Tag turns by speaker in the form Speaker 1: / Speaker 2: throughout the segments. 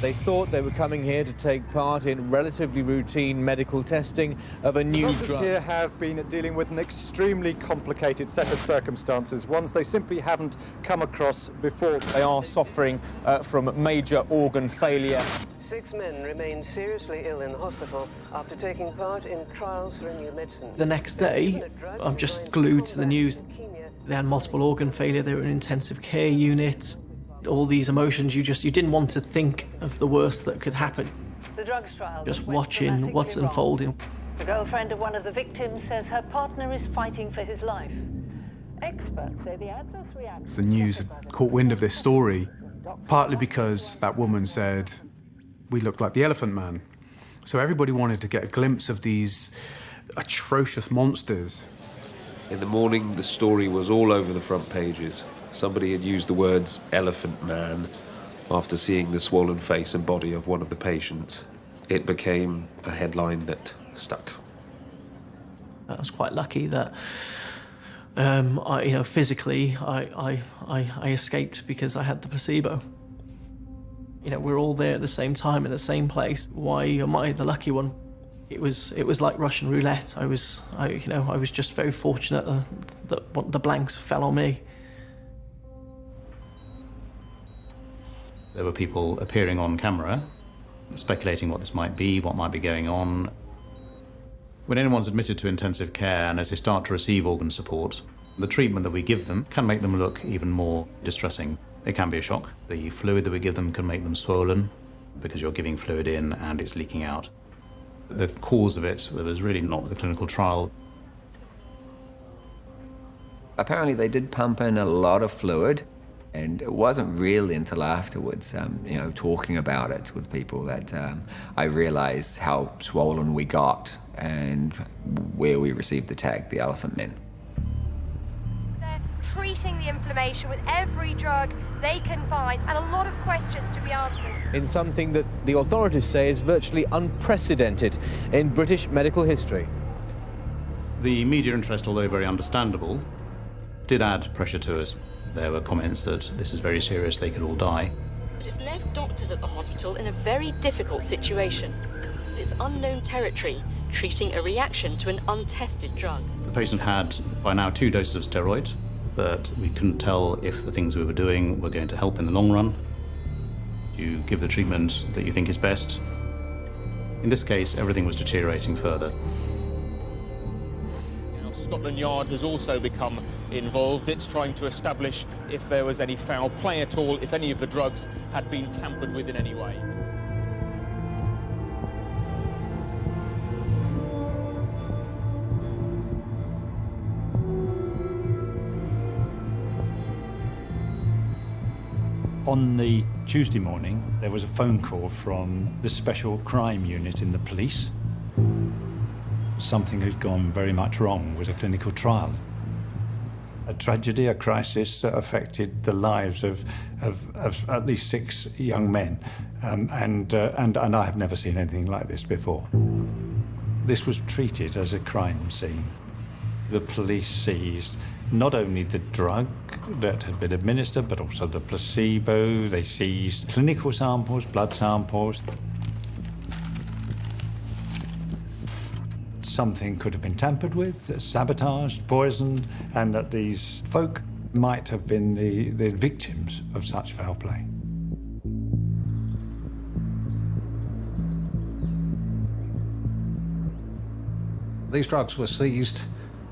Speaker 1: They thought they were coming here to take part in relatively routine medical testing of a new
Speaker 2: Doctors
Speaker 1: drug.
Speaker 2: here have been dealing with an extremely complicated set of circumstances, ones they simply haven't come across before.
Speaker 3: They are suffering from major organ failure.
Speaker 4: 6 men remain seriously ill in hospital after taking part in trials for a new medicine.
Speaker 5: The next day, I'm just glued to the news. They had multiple organ failure, they were in intensive care unit. All these emotions, you didn't want to think of the worst that could happen.
Speaker 6: The drugs trial
Speaker 5: Just watching what's unfolding.
Speaker 6: The girlfriend of one of the victims says her partner is fighting for his life. Experts say the adverse reaction...
Speaker 7: The news had caught wind of this story, partly because that woman said, we look like the Elephant Man. So everybody wanted to get a glimpse of these atrocious monsters.
Speaker 8: In the morning, the story was all over the front pages. Somebody had used the words Elephant Man after seeing the swollen face and body of one of the patients. It became a headline that stuck.
Speaker 5: I was quite lucky that, physically, I escaped because I had the placebo. We're all there at the same time in the same place. Why am I the lucky one? It was like Russian roulette. I was just very fortunate that the blanks fell on me.
Speaker 9: There were people appearing on camera, speculating what this might be, what might be going on. When anyone's admitted to intensive care and as they start to receive organ support, the treatment that we give them can make them look even more distressing. It can be a shock. The fluid that we give them can make them swollen because you're giving fluid in and it's leaking out. The cause of it was really not the clinical trial.
Speaker 10: Apparently they did pump in a lot of fluid, and it wasn't really until afterwards, talking about it with people that I realized how swollen we got and where we received the tag, the Elephant Men.
Speaker 11: They're treating the inflammation with every drug they can find, and a lot of questions to be answered.
Speaker 1: In something that the authorities say is virtually unprecedented in British medical history.
Speaker 9: The media interest, although very understandable, did add pressure to us. There were comments that this is very serious, they could all die.
Speaker 12: But it's left doctors at the hospital in a very difficult situation. It's unknown territory, treating a reaction to an untested drug.
Speaker 9: The patient had by now 2 doses of steroid, but we couldn't tell if the things we were doing were going to help in the long run. You give the treatment that you think is best. In this case, everything was deteriorating further.
Speaker 3: Scotland Yard has also become involved. It's trying to establish if there was any foul play at all, if any of the drugs had been tampered with in any way.
Speaker 13: On the Tuesday morning, there was a phone call from the special crime unit in the police. Something had gone very much wrong with a clinical trial. A tragedy, a crisis that affected the lives of at least 6 young men. And I have never seen anything like this before. This was treated as a crime scene. The police seized not only the drug that had been administered, but also the placebo. They seized clinical samples, blood samples. Something could have been tampered with, sabotaged, poisoned, and that these folk might have been the victims of such foul play.
Speaker 14: These drugs were seized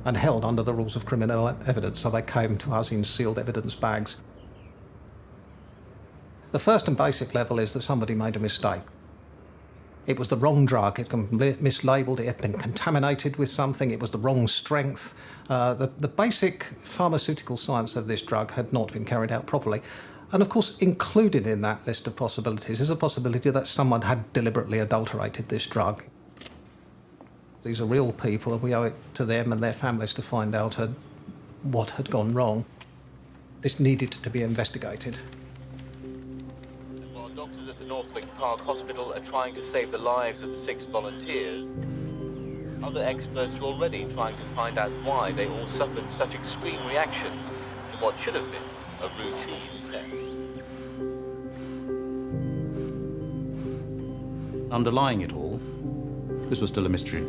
Speaker 14: and held under the rules of criminal evidence, so they came to us in sealed evidence bags. The first and basic level is that somebody made a mistake. It was the wrong drug, it had been mislabelled, it had been contaminated with something, it was the wrong strength. The basic pharmaceutical science of this drug had not been carried out properly. And of course, included in that list of possibilities is a possibility that someone had deliberately adulterated this drug. These are real people, and we owe it to them and their families to find out what had gone wrong. This needed to be investigated.
Speaker 3: While doctors at the Northwick Park Hospital are trying to save the lives of the 6 volunteers, other experts are already trying to find out why they all suffered such extreme reactions to what should have been a routine test.
Speaker 9: Underlying it all, this was still a mystery.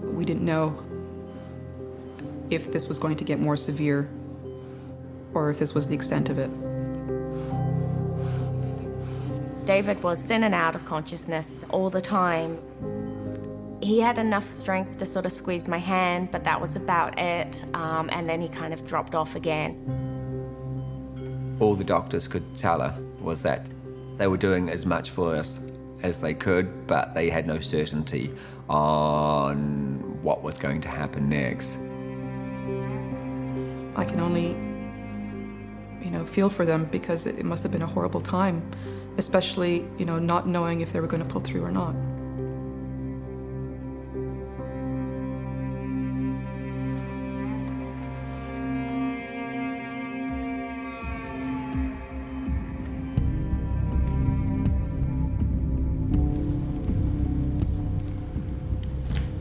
Speaker 15: We didn't know if this was going to get more severe or if this was the extent of it.
Speaker 16: David was in and out of consciousness all the time. He had enough strength to sort of squeeze my hand, but that was about it. And then he kind of dropped off again.
Speaker 10: All the doctors could tell her was that they were doing as much for us as they could, but they had no certainty on what was going to happen next.
Speaker 15: I can only, feel for them because it must have been a horrible time, especially, not knowing if they were going to pull through or not.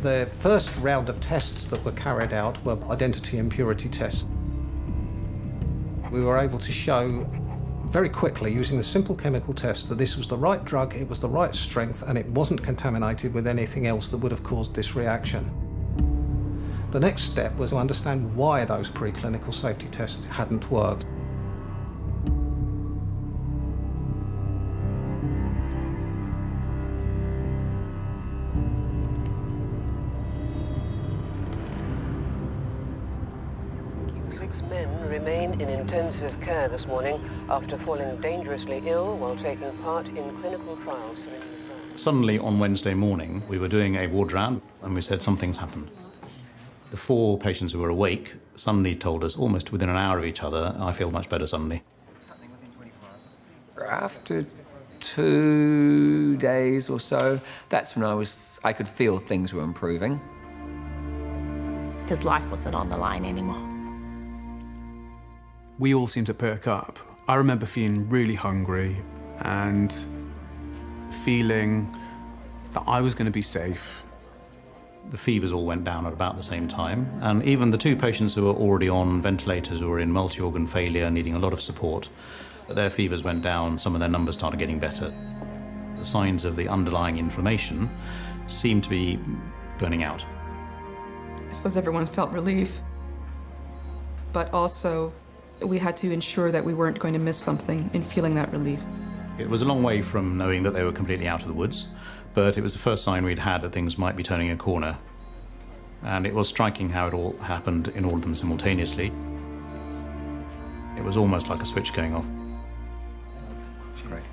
Speaker 14: The first round of tests that were carried out were identity and purity tests. We were able to show very quickly, using the simple chemical test, that this was the right drug, it was the right strength, and it wasn't contaminated with anything else that would have caused this reaction. The next step was to understand why those preclinical safety tests hadn't worked.
Speaker 4: Six men remain in intensive care this morning after falling dangerously ill while taking part in clinical trials for a new drug.
Speaker 9: Suddenly, on Wednesday morning, we were doing a ward round and we said something's happened. The 4 patients who were awake suddenly told us, almost within an hour of each other, I feel much better suddenly.
Speaker 10: After 2 days or so, that's when I could feel things were improving.
Speaker 16: His life wasn't on the line anymore.
Speaker 7: We all seemed to perk up. I remember feeling really hungry and feeling that I was going to be safe.
Speaker 9: The fevers all went down at about the same time, and even the 2 patients who were already on ventilators who were in multi-organ failure, needing a lot of support, their fevers went down, some of their numbers started getting better. The signs of the underlying inflammation seemed to be burning out.
Speaker 15: I suppose everyone felt relief, but also we had to ensure that we weren't going to miss something in feeling that relief.
Speaker 9: It was a long way from knowing that they were completely out of the woods, but it was the first sign we'd had that things might be turning a corner. And it was striking how it all happened in all of them simultaneously. It was almost like a switch going off.
Speaker 10: Great.